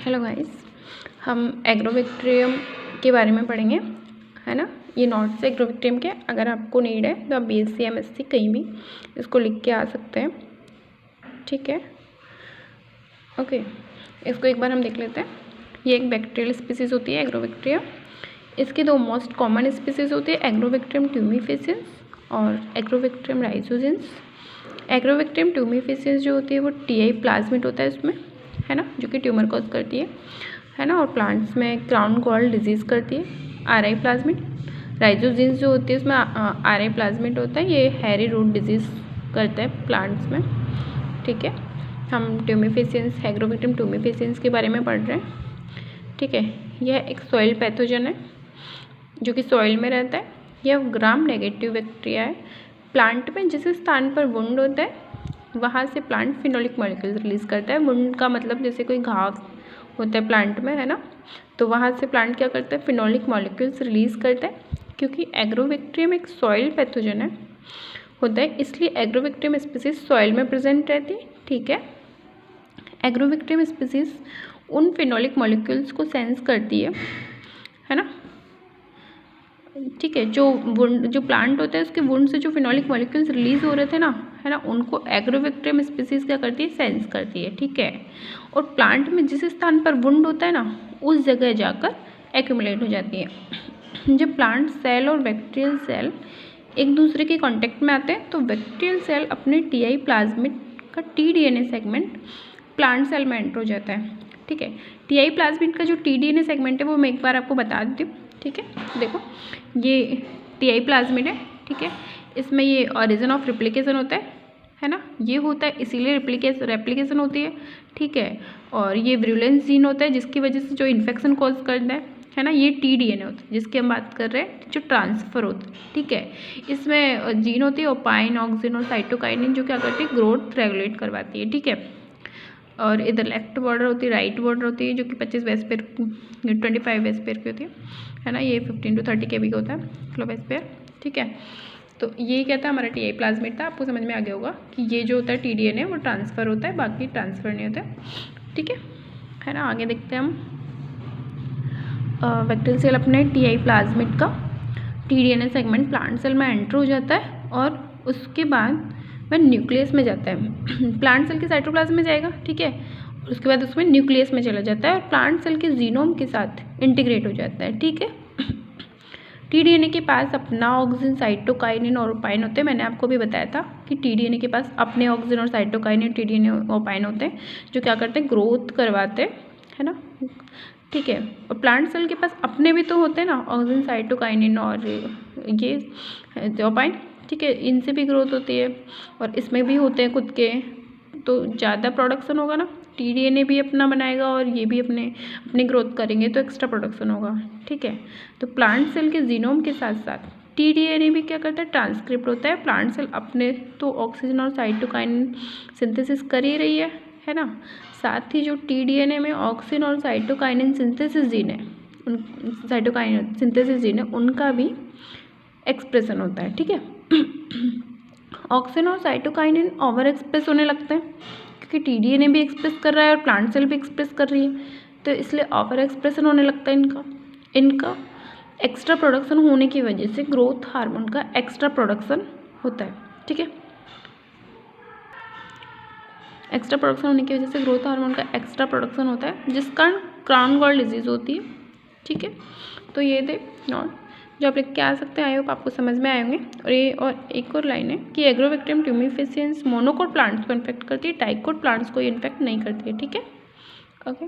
Hello guys, हम agrobacterium के बारे में पढ़ेंगे, है ना। ये नोट्स एग्रोबैक्टीरियम के, अगर आपको नीड है तो आप बीएससी एमएससी कहीं भी इसको लिख के आ सकते हैं, ठीक है। ओके, इसको एक बार हम देख लेते हैं। ये एक बैक्टीरियल स्पीसीज होती है एग्रोबैक्टीरियम। इसकी दो मोस्ट कॉमन स्पीसीज होती है, एग्रोबैक्टीरियम ट्यूमिफेसियंस और एग्रोबैक्टीरियम राइजोजेंस। एग्रोबैक्टीरियम ट्यूमिफेसियंस जो होती है वो टीआई प्लाज्मिड होता है उसमें, है ना, जो कि ट्यूमर कॉज करती है ना, और प्लांट्स में क्राउन गॉल डिजीज़ करती है, आरआई प्लाज्मिड। राइजोजेंस जो होती है उसमें आरआई प्लाज्मिड होता है, ये हैरी रूट डिजीज़ करता है प्लांट्स में, ठीक है। हम ट्यूमिफेसियंस, एग्रोबैक्टीरियम ट्यूमिफेसियंस के बारे में पढ़ रहे हैं, ठीक है। यह एक सॉइल पैथोजन है जो कि सॉइल में रहता है। यह ग्राम नेगेटिव बैक्टीरिया है। प्लांट में जिस स्थान पर वुंड होता है वहाँ से प्लांट फिनोलिक मॉलिक्यूल्स रिलीज़ करता है। वुंड का मतलब जैसे कोई घाव होता है प्लांट में, है ना, तो वहाँ से प्लांट क्या करता है, फिनोलिक मॉलिक्यूल्स रिलीज़ करता है। क्योंकि एग्रोबैक्टीरियम एक सॉइल पैथोजन है होता है, इसलिए एग्रोबैक्टीरियम स्पीसीज सॉइल में प्रेजेंट रहती है, ठीक है। एग्रोबैक्टीरियम स्पीसीज उन फिनोलिक मॉलिक्यूल्स को सेंस करती है ना, ठीक है। जो प्लांट होता है उसके वुंड से जो फिनोलिक मॉलिक्यूल्स रिलीज हो रहे थे ना, है ना, उनको एग्रोबैक्टीरियम स्पीसीज क्या करती है, सेंस करती है, ठीक है। और प्लांट में जिस स्थान पर वुंड होता है ना उस जगह जाकर एक्यूमुलेट हो जाती है। जब प्लांट सेल और बैक्टीरियल सेल एक दूसरे के कांटेक्ट में आते हैं तो बैक्टीरियल सेल अपने टीआई प्लाज्मिड का टीडीएनए सेगमेंट प्लांट सेल में एंटर हो जाता है, ठीक है। टीआई प्लाज्मिड का जो टीडीएनए सेगमेंट है वो मैं एक बार आपको बता देती हूँ, ठीक है। देखो, ये टीआई प्लाज्मिड है, ठीक है। इसमें ये ऑरिजिन ऑफ रिप्लिकेशन होता है ना, ये होता है इसीलिए रेप्लिकेशन होती है, ठीक है। और ये विरुलेंस जीन होता है जिसकी वजह से जो इन्फेक्शन कॉज करता है ना, ये टीडीएनए होता है जिसकी हम बात कर रहे हैं, जो ट्रांसफ़र होता है, ठीक है। इसमें जीन होती है ओपाइन, ऑक्सिन और साइटोकाइनिन, जो क्या करती है, ग्रोथ रेगुलेट करवाती है, ठीक है। और इधर लेफ्ट बॉर्डर होती है, राइट बॉर्डर होती है, जो कि 25 वेस्पेयर 25 वेस्पेयर की होती है ना। ये 15 to 30 kb का होता है किलो वेस्पेयर, ठीक है। तो ये क्या था, हमारा टीआई प्लाज्मिड था। आपको समझ में आ गया होगा कि ये जो होता है टीडीएनए वो ट्रांसफ़र होता है, बाकी ट्रांसफ़र नहीं होता है, ठीक है ना। आगे देखते हैं हम, बैक्टीरियल सेल अपने टीआई प्लाज्मिड का टीडीएनए सेगमेंट प्लांट सेल में एंटर हो जाता है और उसके बाद वह न्यूक्लियस में जाता है। प्लांट सेल के साइटोप्लाज्म में जाएगा, ठीक है। उसके बाद उसमें न्यूक्लियस में चला जाता है और प्लांट सेल के जीनोम के साथ इंटीग्रेट हो जाता है, ठीक है। टीडीएनए के पास अपना ऑक्सिन, साइटोकाइनिन और ओपाइन होते हैं। मैंने आपको भी बताया था कि टीडीएनए के पास अपने ऑक्सिन और साइटोकाइनिन, टीडीएनए ओपाइन होते हैं जो क्या करते हैं, ग्रोथ करवाते हैं, है ना, ठीक है। और प्लांट सेल के पास अपने भी तो होते हैं ना, ऑक्सिन, साइटोकाइनिन और ये ओपाइन, ठीक है। इनसे भी ग्रोथ होती है और इसमें भी होते हैं खुद के, तो ज़्यादा प्रोडक्शन होगा ना, टीडीएनए भी अपना बनाएगा और ये भी अपनी ग्रोथ करेंगे तो एक्स्ट्रा प्रोडक्शन होगा, ठीक है। तो प्लांट सेल के जीनोम के साथ साथ टीडीएनए भी क्या करता है, ट्रांसक्रिप्ट होता है। प्लांट सेल अपने तो ऑक्सीजन और साइटोकाइनिन सिंथेसिस कर ही रही है ना, साथ ही जो टीडीएनए में ऑक्सीजन और साइटोकाइनिन सिंथेसिस जीन है, साइटोकाइनिन सिंथेसिस जीन है, उनका भी एक्सप्रेशन होता है, ठीक है। ऑक्सीजन और साइटोकाइनिन ओवर एक्सप्रेस होने लगते हैं क्योंकि टीडीएनए भी एक्सप्रेस कर रहा है और प्लांट सेल भी एक्सप्रेस कर रही है, तो इसलिए ओवर एक्सप्रेशन होने लगता है इनका एक्स्ट्रा प्रोडक्शन होने की वजह से ग्रोथ हार्मोन का एक्स्ट्रा प्रोडक्शन होता है, ठीक है। एक्स्ट्रा प्रोडक्शन होने की वजह से ग्रोथ हार्मोन का एक्स्ट्रा प्रोडक्शन होता है जिस कारण क्राउन गॉल डिजीज़ होती है, ठीक है। तो ये थे नोट जो आप लिख के आ सकते हैं। आई होप आपको समझ में आए होंगे। और एक और लाइन है कि एग्रोबैक्टीरियम ट्यूमिफेसियंस मोनोकोट प्लांट्स को इन्फेक्ट करती है, डाइकोट प्लांट्स को इन्फेक्ट नहीं करती है, ठीक है। ओके।